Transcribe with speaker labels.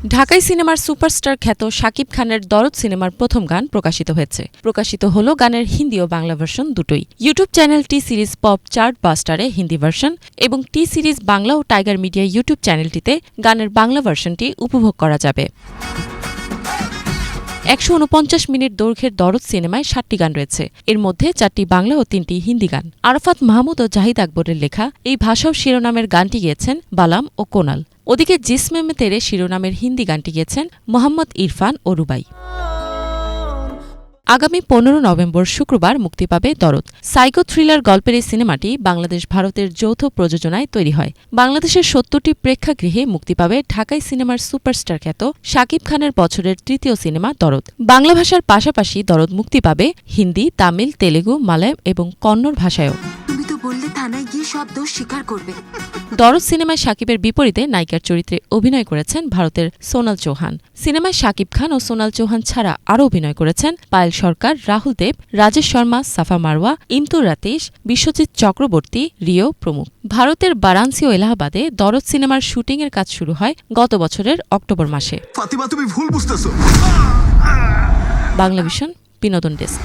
Speaker 1: ঢাকাই সিনেমার সুপারস্টার খ্যাত শাকিব খানের দরদ সিনেমার প্রথম গান প্রকাশিত হয়েছে। প্রকাশিত হলো গানের হিন্দি ও বাংলা ভার্সন দুটোই। YouTube channel T series pop chart বাস্টারে হিন্দি ভার্সন এবং টি সিরিজ বাংলা ও টাইগার মিডিয়া ইউটিউব চ্যানেলটিতে গানের বাংলা ভার্সনটি উপভোগ করা যাবে। ১৪৯ মিনিট দৈর্ঘ্যের দরদ সিনেমায় ৭টি গান রয়েছে। এর মধ্যে ৪টি বাংলা ও ৩টি হিন্দি গান। আরাফাত মাহমুদ ও জাহিদ আকবরের লেখা এই ভাষা ও শিরোনামের গানটি গেয়েছেন বালাম ও কোনাল। ওদিকে জিসমে মে তেরে শিরোনামের হিন্দি গানটি গেয়েছেন মোহাম্মদ ইরফান ও রুবাই। আগামী ১৫ নভেম্বর শুক্রবার মুক্তি পাবে দরদ। সাইকো থ্রিলার গল্পের এই সিনেমাটি বাংলাদেশ ভারতের যৌথ প্রযোজনায় তৈরি হয়। বাংলাদেশের ৭০টি প্রেক্ষাগৃহে মুক্তি পাবে ঢাকাই সিনেমার সুপারস্টার খ্যাত শাকিব খানের বছরের তৃতীয় সিনেমা দরদ। বাংলা ভাষার পাশাপাশি দরদ মুক্তি পাবে হিন্দি, তামিল, তেলেগু, মালয়ালম এবং কন্নড় ভাষায়ও। দরদ সিনেমায় শাকিবের বিপরীতে নায়িকার চরিত্রে অভিনয় করেছেন ভারতের সোনাল চৌহান। সিনেমায় শাকিব খান ও সোনাল চৌহান ছাড়া আরও অভিনয় করেছেন পায়েল সরকার, রাহুল দেব, রাজেশ শর্মা, সাফা মারওয়া, ইমতুর রাতেশ, বিশ্বজিৎ চক্রবর্তী, রিও প্রমুখ। ভারতের বারাণসী ও এলাহাবাদে দরদ সিনেমার শুটিংয়ের কাজ শুরু হয় গত বছরের অক্টোবর মাসে।
Speaker 2: ফাতিমা, তুমি ভুল বুঝতেছো।
Speaker 1: বাংলাভিশন বিনোদন ডেস্ক।